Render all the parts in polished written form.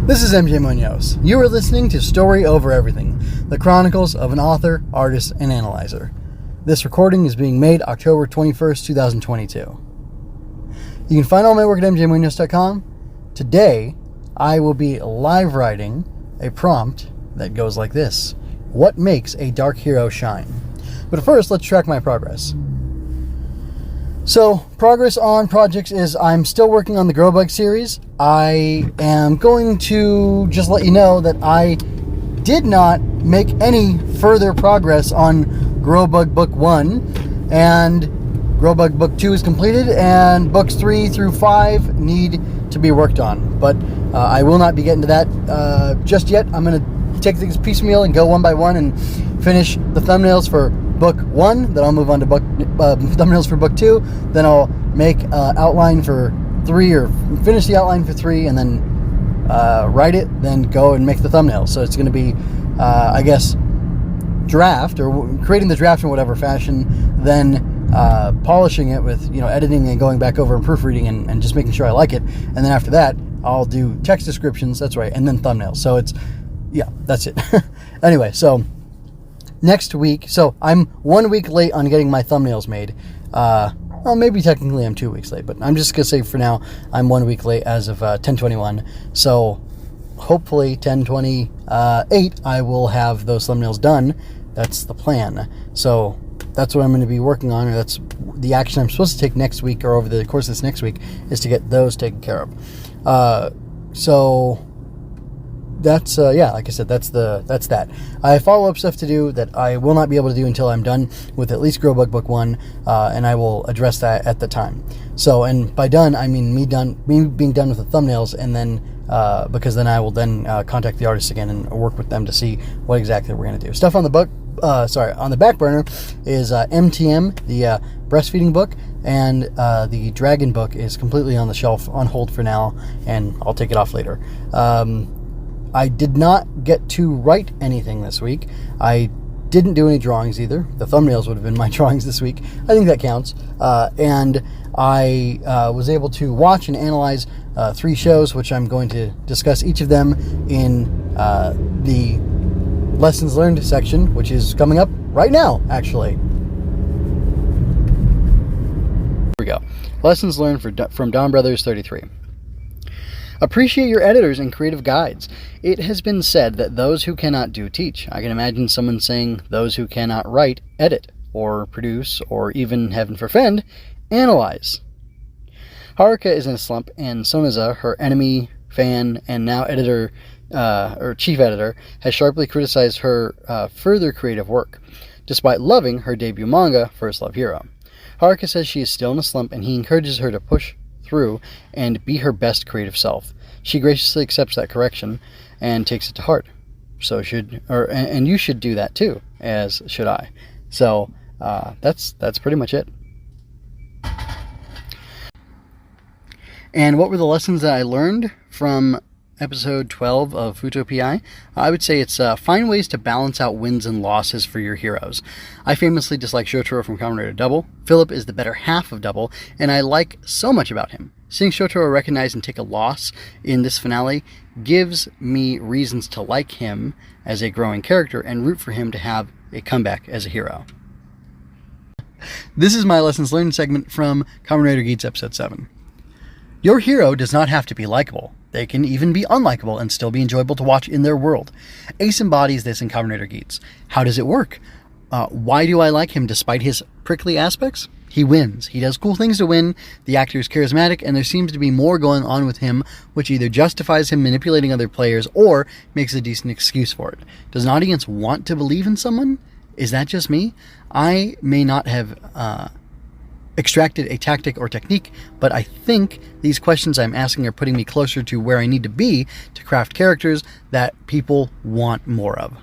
This is MJ Munoz. You are listening to Story Over Everything, the chronicles of an author, artist, and analyzer. This recording is being made October 21st, 2022. You can find all my work at mjmunoz.com. Today, I will be live writing a prompt that goes like this. What makes a dark hero shine? But first, let's track my progress. So, progress on projects is I'm still working on the Grobug series. I am going to just let you know that I did not make any further progress on Grobug Book 1, and Grobug Book 2 is completed, and Books 3 through 5 need to be worked on. But I will not be getting to that just yet. I'm going to take this piecemeal and go one by one and finish the thumbnails for Book 1, then I'll move on to thumbnails for Book 2, then I'll make outline for 3, or finish the outline for 3, and then write it, then go and make the thumbnails. So it's going to be, I guess, draft, or creating the draft in whatever fashion, then polishing it with, editing and going back over and proofreading and just making sure I like it. And then after that, I'll do text descriptions, that's right, and then thumbnails. So it's, yeah, that's it. Anyway, so next week, so I'm 1 week late on getting my thumbnails made. Well, maybe technically I'm 2 weeks late, but I'm just going to say for now, I'm 1 week late as of 10/21. So hopefully 10/28, I will have those thumbnails done. That's the plan. So that's what I'm going to be working on, or that's the action I'm supposed to take next week, or over the course of this next week, is to get those taken care of. So that's like I said, that's that. I have follow-up stuff to do that I will not be able to do until I'm done with at least Grobug Book 1, and I will address that at the time. So, and by done, I mean me being done with the thumbnails, and then because then I will then contact the artists again and work with them to see what exactly we're going to do. Stuff on the book, on the back burner is MTM, the Breastfeeding Book, and the Dragon Book is completely on the shelf, on hold for now, and I'll take it off later. I did not get to write anything this week. I didn't do any drawings either. The thumbnails would have been my drawings this week. I think that counts. And I was able to watch and analyze 3 shows, which I'm going to discuss each of them in the Lessons Learned section, which is coming up right now, actually. Here we go. Lessons Learned from Don Brothers 33. Appreciate your editors and creative guides. It has been said that those who cannot do teach. I can imagine someone saying those who cannot write edit, or produce, or even, heaven forfend, analyze. Haruka is in a slump, and Sonaza, her enemy, fan, and now editor, or chief editor, has sharply criticized her further creative work, despite loving her debut manga, First Love Hero. Haruka says she is still in a slump, and he encourages her to push through and be her best creative self. She graciously accepts that correction and takes it to heart. And you should do that too, as should I. So that's pretty much it. And what were the lessons that I learned from episode 12 of Futopia? I would say it's find ways to balance out wins and losses for your heroes. I famously dislike Shotaro from Kamen Rider Double. Philip is the better half of Double, and I like so much about him. Seeing Shotaro recognize and take a loss in this finale gives me reasons to like him as a growing character and root for him to have a comeback as a hero. This is my Lessons Learned segment from Kamen Rider Geats Episode 7. Your hero does not have to be likable. They can even be unlikable and still be enjoyable to watch in their world. Ace embodies this in Kamen Rider Geats. How does it work? Why do I like him despite his prickly aspects? He wins. He does cool things to win. The actor is charismatic, and there seems to be more going on with him, which either justifies him manipulating other players or makes a decent excuse for it. Does an audience want to believe in someone? Is that just me? I may not have extracted a tactic or technique, but I think these questions I'm asking are putting me closer to where I need to be to craft characters that people want more of.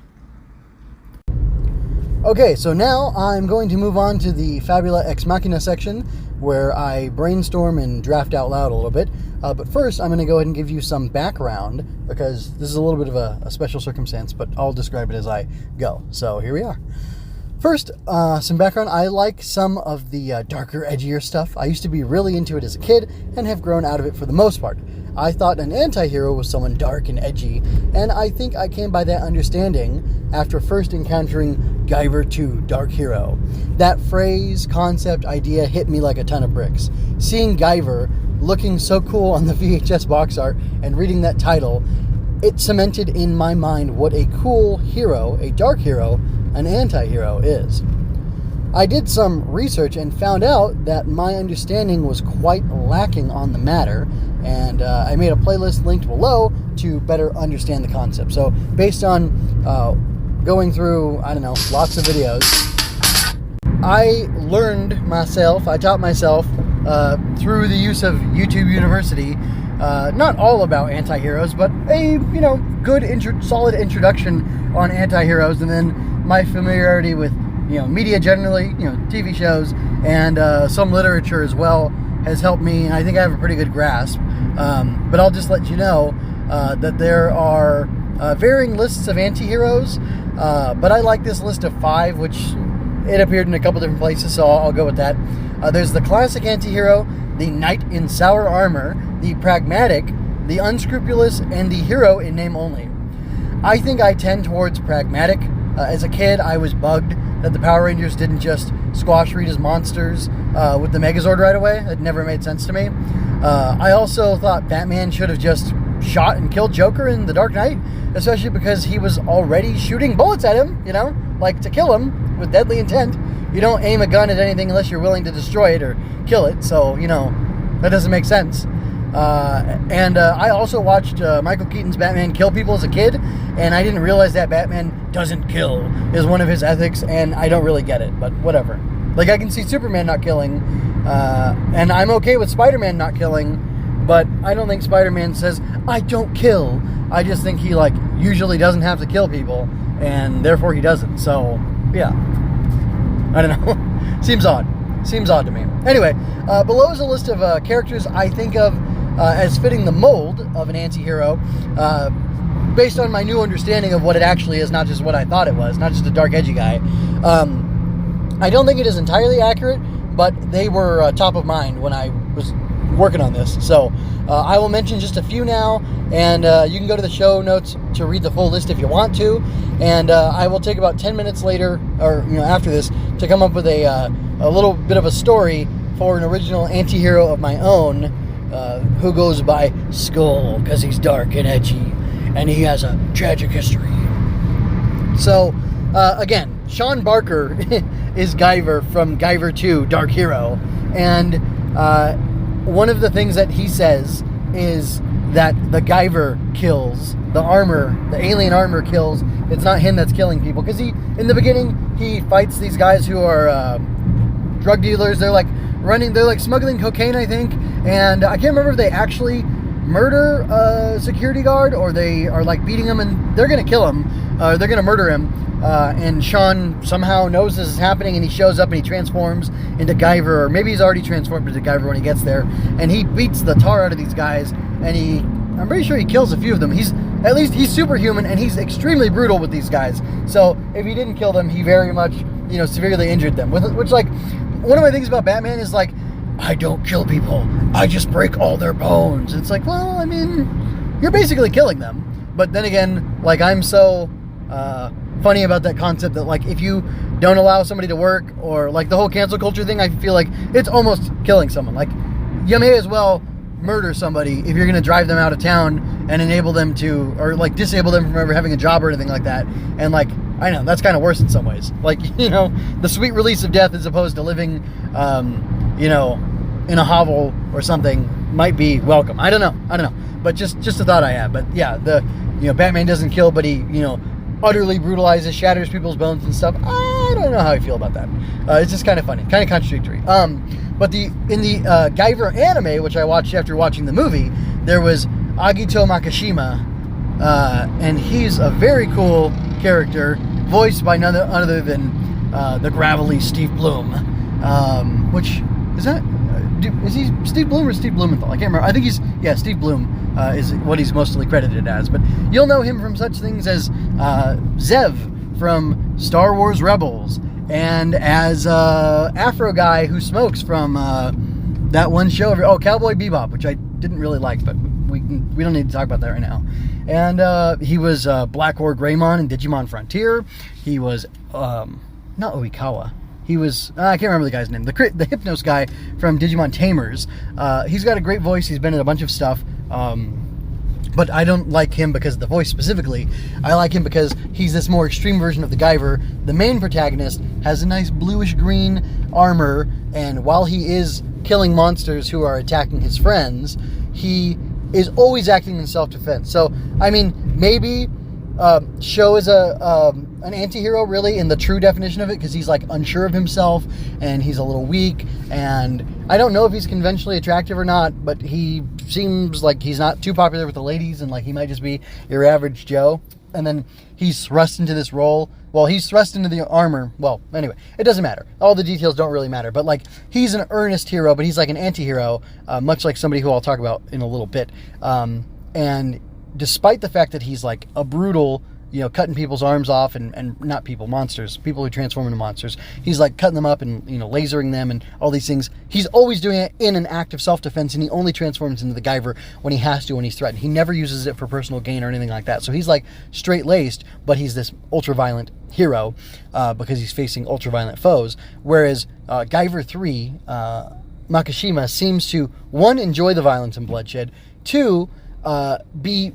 Okay, so now I'm going to move on to the Fabula Ex Machina section, where I brainstorm and draft out loud a little bit. But first, I'm going to go ahead and give you some background, because this is a little bit of a special circumstance, but I'll describe it as I go. So here we are. First, some background. I like some of the darker, edgier stuff. I used to be really into it as a kid and have grown out of it for the most part. I thought an anti-hero was someone dark and edgy, and I think I came by that understanding after first encountering Guyver 2 Dark Hero. That phrase, concept, idea hit me like a ton of bricks. Seeing Guyver looking so cool on the VHS box art and reading that title, it cemented in my mind what a cool hero, a dark hero, an anti-hero is. I did some research and found out that my understanding was quite lacking on the matter, and I made a playlist linked below to better understand the concept. So based on going through, lots of videos, I taught myself through the use of YouTube University, not all about anti-heroes, but a good solid introduction on anti-heroes, and then my familiarity with media generally, TV shows, and some literature as well has helped me, and I think I have a pretty good grasp. But I'll just let you know that there are varying lists of anti-heroes, but I like this list of 5, which it appeared in a couple different places, so I'll go with that. There's the classic anti-hero, the knight in sour armor, the pragmatic, the unscrupulous, and the hero in name only. I think I tend towards pragmatic. As a kid, I was bugged that the Power Rangers didn't just squash Rita's monsters with the Megazord right away. It never made sense to me. I also thought Batman should have just shot and killed Joker in The Dark Knight, especially because he was already shooting bullets at him, to kill him with deadly intent. You don't aim a gun at anything unless you're willing to destroy it or kill it, so, that doesn't make sense. And I also watched Michael Keaton's Batman kill people as a kid, and I didn't realize that Batman doesn't kill is one of his ethics, and I don't really get it, but whatever. Like, I can see Superman not killing, and I'm okay with Spider-Man not killing, but I don't think Spider-Man says, I don't kill. I just think he, usually doesn't have to kill people, and therefore he doesn't, so, yeah. I don't know. Seems odd to me. Anyway, below is a list of characters I think of as fitting the mold of an anti-hero, based on my new understanding of what it actually is, not just what I thought it was, not just a dark, edgy guy. I don't think it is entirely accurate, but they were top of mind when I was working on this. So I will mention just a few now, and you can go to the show notes to read the full list if you want to. And I will take about 10 minutes later, or after this, to come up with a little bit of a story for an original anti-hero of my own, who goes by Skull because he's dark and edgy, and he has a tragic history. So, again, Sean Barker is Guyver from Guyver 2 Dark Hero, and one of the things that he says is that the Guyver kills, the alien armor kills. It's not him that's killing people, because in the beginning, he fights these guys who are drug dealers. They're smuggling cocaine, I think, and I can't remember if they actually murder a security guard or they are beating him, and they're gonna kill him, they're gonna murder him, and Sean somehow knows this is happening, and he shows up and he transforms into Guyver, or maybe he's already transformed into Guyver when he gets there, and he beats the tar out of these guys, and I'm pretty sure he kills a few of them. He's superhuman, and he's extremely brutal with these guys. So if he didn't kill them, he very much, severely injured them. Which, one of my things about Batman is, I don't kill people. I just break all their bones. It's you're basically killing them. But then again, I'm so funny about that concept that, if you don't allow somebody to work, or, the whole cancel culture thing, I feel like it's almost killing someone. You may as well murder somebody if you're going to drive them out of town and enable them to, or disable them from ever having a job or anything like that. And I know that's kind of worse in some ways. The sweet release of death as opposed to living, in a hovel or something might be welcome. I don't know. But just a thought I have. But yeah, Batman doesn't kill, but he, utterly brutalizes, shatters people's bones and stuff. I don't know how I feel about that. It's just kind of funny, kind of contradictory. But in the Guyver anime, which I watched after watching the movie, there was Agito Makishima, and he's a very cool character, voiced by none other than the gravelly Steve Bloom, which is he Steve Bloom or Steve Blumenthal? I can't remember. I think Steve Bloom is what he's mostly credited as, but you'll know him from such things as Zev from Star Wars Rebels, and as Afro guy who smokes from that one show, Cowboy Bebop, which I didn't really like, but we don't need to talk about that right now. And he was Black Ore Greymon in Digimon Frontier. He was not Oikawa. He was, I can't remember the guy's name, the Hypnos guy from Digimon Tamers. He's got a great voice. He's been in a bunch of stuff. But I don't like him because of the voice specifically. I like him because he's this more extreme version of the Guyver. The main protagonist has a nice bluish-green armor, and while he is killing monsters who are attacking his friends, he is always acting in self-defense. So, I mean, maybe Sho is an anti-hero, really, in the true definition of it, because he's, like, unsure of himself, and he's a little weak, and I don't know if he's conventionally attractive or not, but he seems like he's not too popular with the ladies, and, like, he might just be your average Joe. And then he's thrust into this role. Well, he's thrust into the armor. Well, anyway, it doesn't matter. All the details don't really matter. But, like, he's an earnest hero, but he's like an anti-hero, much like somebody who I'll talk about in a little bit. And despite the fact that he's, like, a brutal, you know, cutting people's arms off and not people, monsters, people who transform into monsters. He's, like, cutting them up and, you know, lasering them and all these things. He's always doing it in an act of self-defense, and he only transforms into the Guyver when he has to, when he's threatened. He never uses it for personal gain or anything like that. So he's, like, straight-laced, but he's this ultra-violent hero because he's facing ultra-violent foes. Whereas Guyver 3, Makishima, seems to, one, enjoy the violence and bloodshed, two, be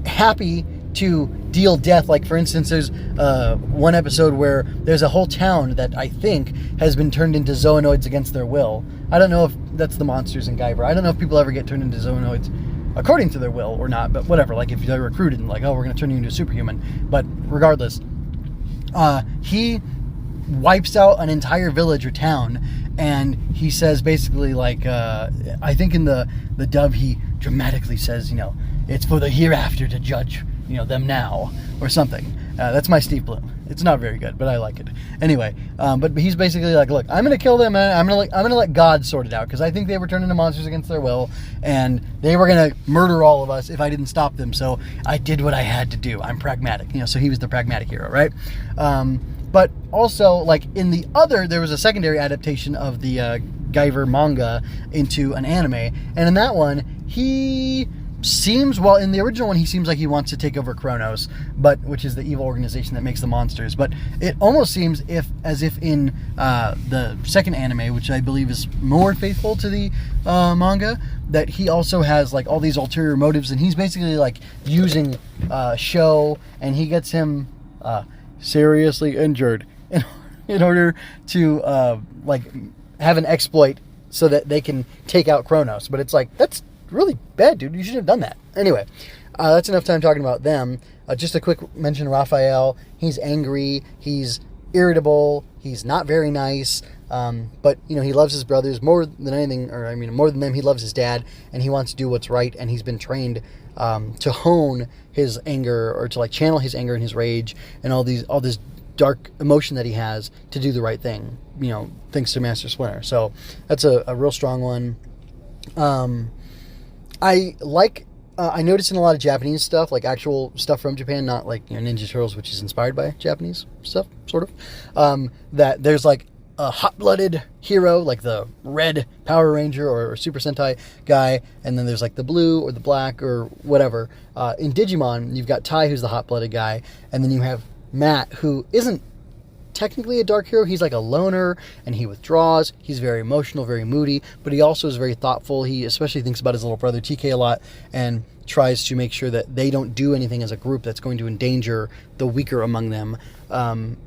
happy to deal death. Like, for instance, there's one episode where there's a whole town that I think has been turned into zoonoids against their will. I don't know if that's the monsters in Guyver. I don't know if people ever get turned into zoonoids according to their will or not, but whatever. Like, if they're recruited and like, oh, we're going to turn you into a superhuman. But regardless, he wipes out an entire village or town, and he says basically, like, I think in the dub he dramatically says, you know, it's for the hereafter to judge, you know, them now, or something. That's my Steve Bloom. It's not very good, but I like it. Anyway, but he's basically like, look, I'm going to kill them, and I'm going to let God sort it out, because I think they were turned into monsters against their will, and they were going to murder all of us if I didn't stop them, so I did what I had to do. I'm pragmatic. You know, so he was the pragmatic hero, right? But also, like, in the other, there was a secondary adaptation of the Guyver manga into an anime, and in that one, he seems, well, in the original one, he seems like he wants to take over Kronos, which is the evil organization that makes the monsters, but it almost seems as if in the second anime, which I believe is more faithful to the manga, that he also has, like, all these ulterior motives, and he's basically, like, using Sho, and he gets him seriously injured in order to like have an exploit so that they can take out Kronos. But it's like, that's really bad, dude. You shouldn't have done that. Anyway, that's enough time talking about them. Just a quick mention, Raphael. He's angry. He's irritable. He's not very nice. But, you know, he loves his brothers more than anything, or I mean, more than them, he loves his dad, and he wants to do what's right, and he's been trained to hone his anger, or to, like, channel his anger and his rage and all this dark emotion that he has to do the right thing, you know, thanks to Master Splinter. So that's a real strong one. I noticed in a lot of Japanese stuff, like actual stuff from Japan, not like, you know, Ninja Turtles, which is inspired by Japanese stuff, sort of, that there's, like, a hot-blooded hero, like the red Power Ranger or Super Sentai guy, and then there's, like, the blue or the black or whatever. In Digimon, you've got Tai, who's the hot-blooded guy, and then you have Matt, who isn't technically a dark hero. He's like a loner, and he withdraws. He's very emotional, very moody, but he also is very thoughtful. He especially thinks about his little brother TK a lot, and tries to make sure that they don't do anything as a group that's going to endanger the weaker among them.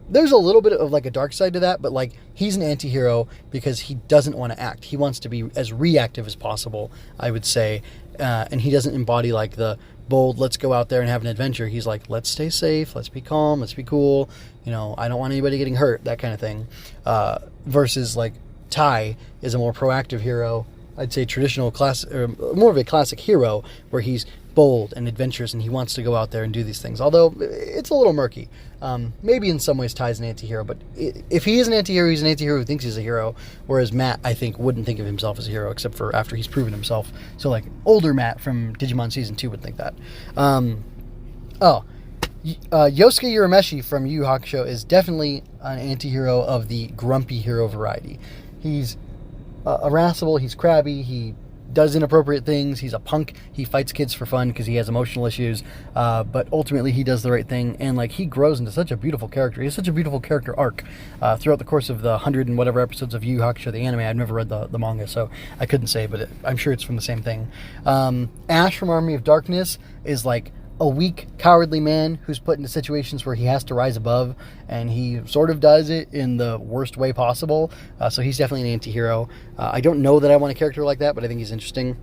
There's a little bit of, like, a dark side to that, but, like, he's an anti-hero because he doesn't want to act. He wants to be as reactive as possible, I would say, and he doesn't embody, like, the bold, let's go out there and have an adventure. He's like, let's stay safe, let's be calm, let's be cool, you know, I don't want anybody getting hurt, that kind of thing. Versus, like, Tai is a more proactive hero. I'd say traditional class, or more of a classic hero, where he's bold and adventurous, and he wants to go out there and do these things. Although it's a little murky. Maybe in some ways Tai's an anti-hero, but if he is an anti-hero, he's an anti-hero who thinks he's a hero. Whereas Matt, I think, wouldn't think of himself as a hero, except for after he's proven himself. So, like, older Matt from Digimon Season 2 would think that. Yosuke Urameshi from Yu Yu Hakusho is definitely an anti-hero of the grumpy hero variety. He's irascible, he's crabby, he does inappropriate things. He's a punk. He fights kids for fun because he has emotional issues. But ultimately, he does the right thing, and like he grows into such a beautiful character. He has such a beautiful character arc throughout the course of the 100 and whatever episodes of Yu Yu Hakusho, the anime. I've never read the manga, so I couldn't say, but I'm sure it's from the same thing. Ash from Army of Darkness is like a weak, cowardly man who's put into situations where he has to rise above, and he sort of does it in the worst way possible. So he's definitely an anti-hero. I don't know that I want a character like that, but I think he's interesting.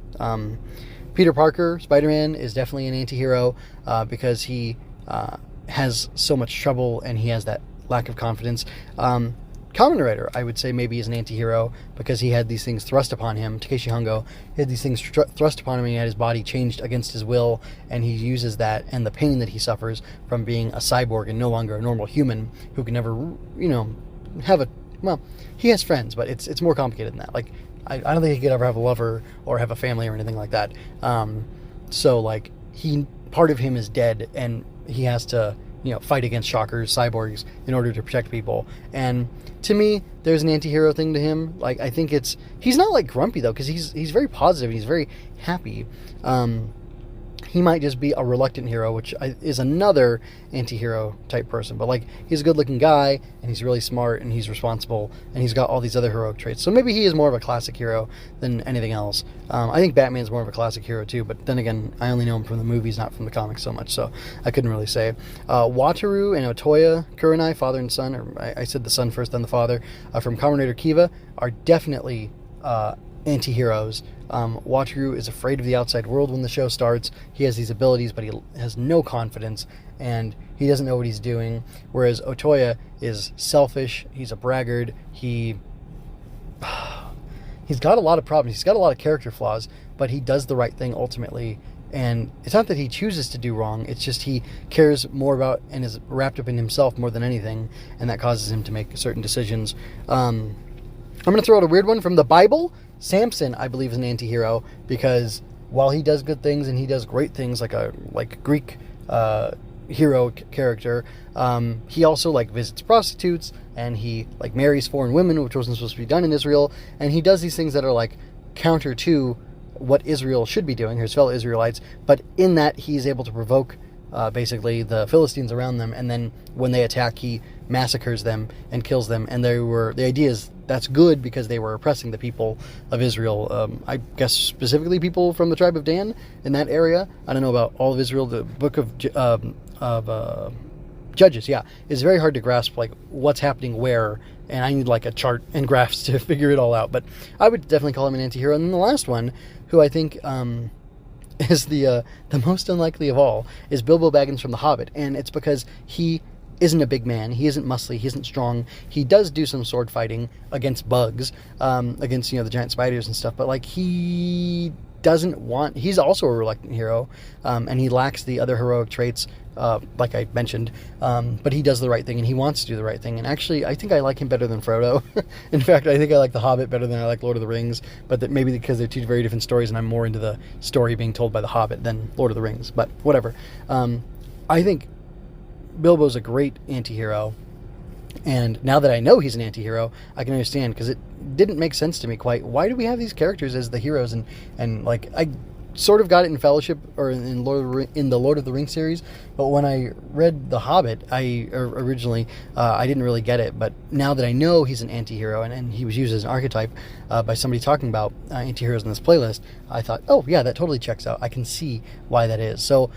Peter Parker, Spider-Man, is definitely an anti-hero because he has so much trouble and he has that lack of confidence. Kamen Rider, I would say maybe is an anti-hero because he had these things thrust upon him. Takeshi Hongo had these things thrust upon him, and he had his body changed against his will, and he uses that and the pain that he suffers from being a cyborg and no longer a normal human who can never, have a, well, he has friends, but it's more complicated than that. Like, I don't think he could ever have a lover or have a family or anything like that. So, like, part of him is dead, and he has to, fight against shockers, cyborgs, in order to protect people. And to me, there's an anti-hero thing to him. Like, I think he's not like grumpy though, because he's very positive and he's very happy. He might just be a reluctant hero, which is another anti-hero type person. But like, he's a good-looking guy, and he's really smart, and he's responsible, and he's got all these other heroic traits. So maybe he is more of a classic hero than anything else. I think Batman's more of a classic hero too, but then again, I only know him from the movies, not from the comics so much, so I couldn't really say. Wataru and Otoya Kurenai, father and son, or I said the son first, then the father, from Kamen Rider Kiva, are definitely anti-heroes. Wataru is afraid of the outside world when the show starts. He has these abilities, but he has no confidence, and he doesn't know what he's doing. Whereas Otoya is selfish. He's a braggart. He's got a lot of problems. He's got a lot of character flaws, but he does the right thing ultimately. And it's not that he chooses to do wrong. It's just he cares more about and is wrapped up in himself more than anything, and that causes him to make certain decisions. I'm going to throw out a weird one from the Bible. Samson, I believe, is an anti-hero because while he does good things and he does great things like a Greek hero character, he also visits prostitutes, and he marries foreign women, which wasn't supposed to be done in Israel, and he does these things that are counter to what Israel should be doing, his fellow Israelites, but in that he's able to provoke basically the Philistines around them, and then when they attack, he massacres them and kills them. And the idea is that's good because they were oppressing the people of Israel. I guess specifically people from the tribe of Dan in that area. I don't know about all of Israel. The book of Judges, is very hard to grasp what's happening where, and I need a chart and graphs to figure it all out. But I would definitely call him an anti-hero. And then the last one, who I think is the most unlikely of all, is Bilbo Baggins from The Hobbit, and it's because he isn't a big man, he isn't muscly, he isn't strong. He does do some sword fighting against bugs, against the giant spiders and stuff, but he doesn't want. He's also a reluctant hero, and he lacks the other heroic traits, like I mentioned. But he does the right thing, and he wants to do the right thing. And actually, I think I like him better than Frodo. In fact, I think I like The Hobbit better than I like Lord of the Rings. But that maybe because they're two very different stories, and I'm more into the story being told by The Hobbit than Lord of the Rings. But whatever. I think Bilbo's a great anti-hero. And now that I know he's an anti-hero, I can understand, because it didn't make sense to me quite. Why do we have these characters as the heroes? And I sort of got it in Fellowship or in the Lord of the Rings series, but when I read The Hobbit, originally I didn't really get it. But now that I know he's an anti-hero, and he was used as an archetype by somebody talking about anti-heroes in this playlist, I thought, oh yeah, that totally checks out. I can see why that is. So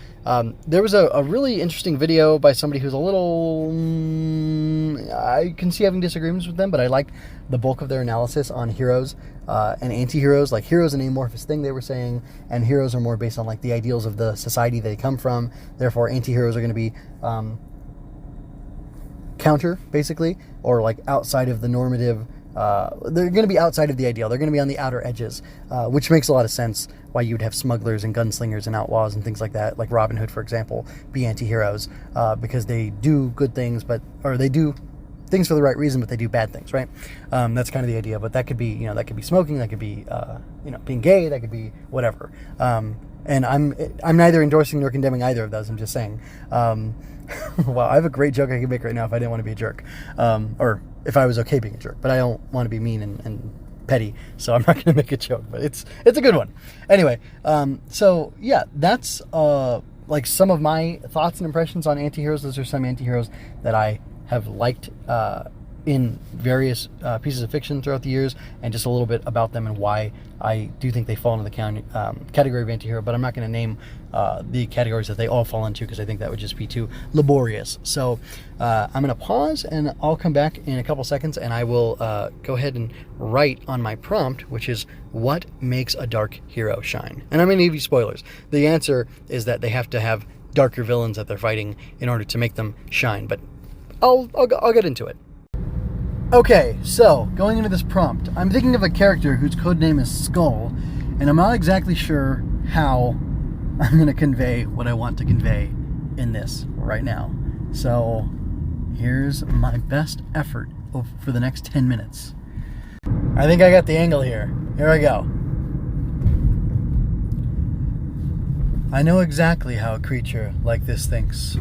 there was a really interesting video by somebody who's a little, I can see having disagreements with them, but I liked the bulk of their analysis on heroes and anti-heroes. Heroes an amorphous thing, they were saying, and heroes are more based on the ideals of the society they come from. Therefore, anti-heroes are going to be counter, basically, or outside of the normative. They're going to be outside of the ideal. They're going to be on the outer edges, which makes a lot of sense why you'd have smugglers and gunslingers and outlaws and things like that, like Robin Hood, for example, be anti-heroes, because they do good things, or they do things for the right reason, but they do bad things, right? That's kind of the idea. But that could be, that could be smoking, that could be, being gay, that could be whatever. And I'm neither endorsing nor condemning either of those. I'm just saying. Wow, I have a great joke I could make right now if I didn't want to be a jerk, or if I was okay being a jerk. But I don't want to be mean and petty, so I'm not going to make a joke, but it's a good one. Anyway, so yeah, that's like some of my thoughts and impressions on anti-heroes. Those are some anti-heroes that I have liked in various pieces of fiction throughout the years, and just a little bit about them and why I do think they fall into the category of anti-hero. But I'm not going to name the categories that they all fall into, because I think that would just be too laborious. So I'm going to pause, and I'll come back in a couple seconds, and I will go ahead and write on my prompt, which is, what makes a dark hero shine? And I'm going to give you spoilers. The answer is that they have to have darker villains that they're fighting in order to make them shine. But I'll get into it. Okay, so going into this prompt, I'm thinking of a character whose codename is Skull, and I'm not exactly sure how I'm going to convey what I want to convey in this right now. So here's my best effort for the next 10 minutes. I think I got the angle here. Here I go. I know exactly how a creature like this thinks,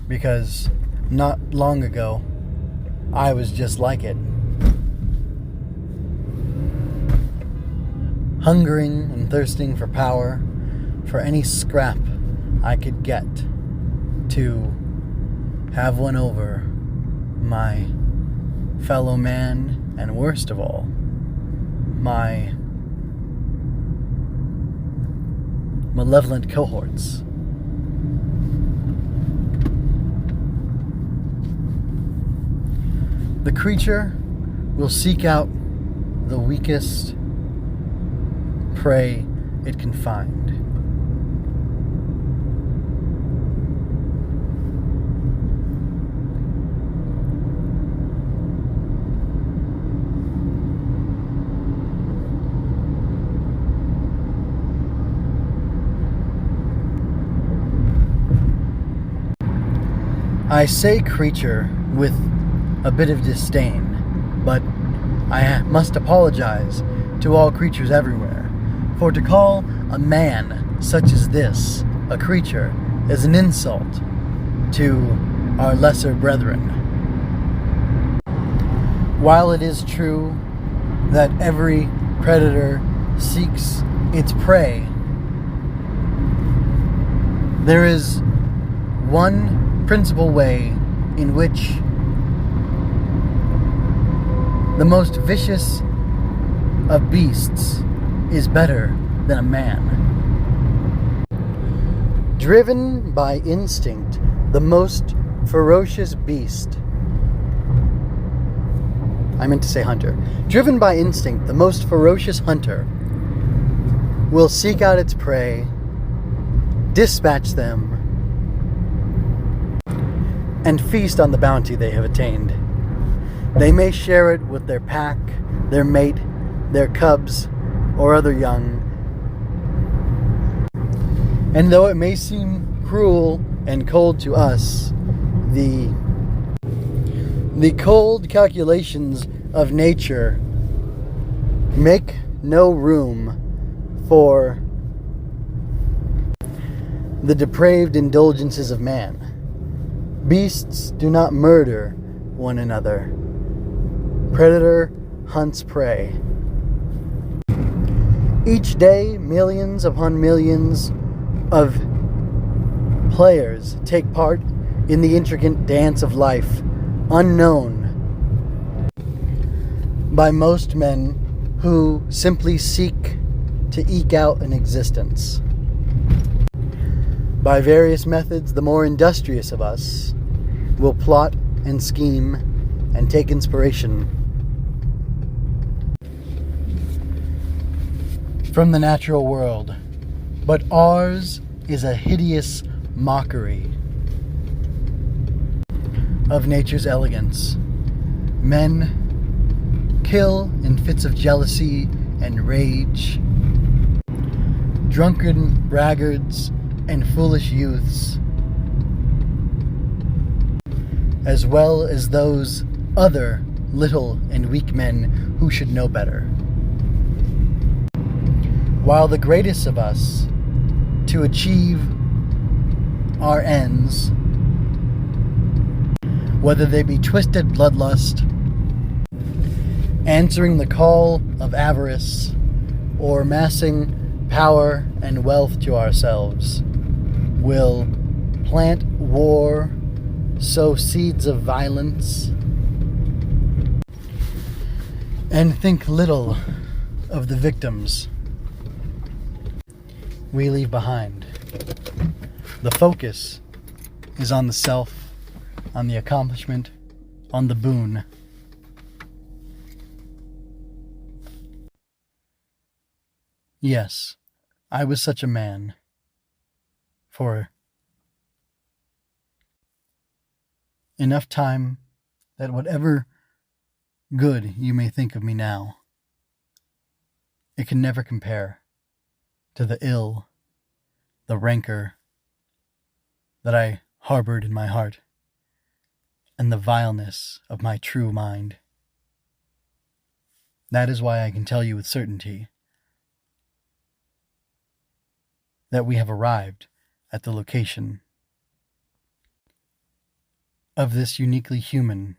because not long ago, I was just like it. Hungering and thirsting for power, for any scrap I could get to have one over my fellow man, and worst of all, my malevolent cohorts. The creature will seek out the weakest prey it can find. I say creature with a bit of disdain, but I must apologize to all creatures everywhere, for to call a man such as this a creature is an insult to our lesser brethren. While it is true that every predator seeks its prey, there is one principal way in which the most vicious of beasts is better than a man. Driven by instinct, the most ferocious beast, I meant to say hunter. Driven by instinct, the most ferocious hunter will seek out its prey, dispatch them, and feast on the bounty they have attained. They may share it with their pack, their mate, their cubs, or other young. And though it may seem cruel and cold to us, the cold calculations of nature make no room for the depraved indulgences of man. Beasts do not murder one another. Predator hunts prey. Each day, millions upon millions of players take part in the intricate dance of life, unknown by most men who simply seek to eke out an existence. By various methods, the more industrious of us will plot and scheme and take inspiration from the natural world. But ours is a hideous mockery of nature's elegance. Men kill in fits of jealousy and rage. Drunken braggarts and foolish youths, as well as those other little and weak men who should know better. While the greatest of us, to achieve our ends, whether they be twisted bloodlust, answering the call of avarice, or amassing power and wealth to ourselves, will plant war, sow seeds of violence, and think little of the victims we leave behind. The focus is on the self, on the accomplishment, on the boon. Yes, I was such a man for enough time that whatever good you may think of me now, it can never compare to the ill, the rancor that I harbored in my heart, and the vileness of my true mind. That is why I can tell you with certainty that we have arrived at the location of this uniquely human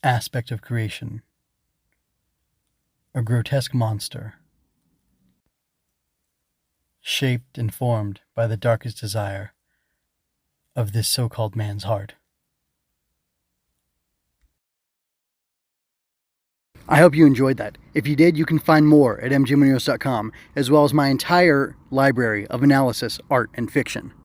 aspect of creation, a grotesque monster, shaped and formed by the darkest desire of this so-called man's heart. I hope you enjoyed that. If you did, you can find more at mgmunoz.com, as well as my entire library of analysis, art, and fiction.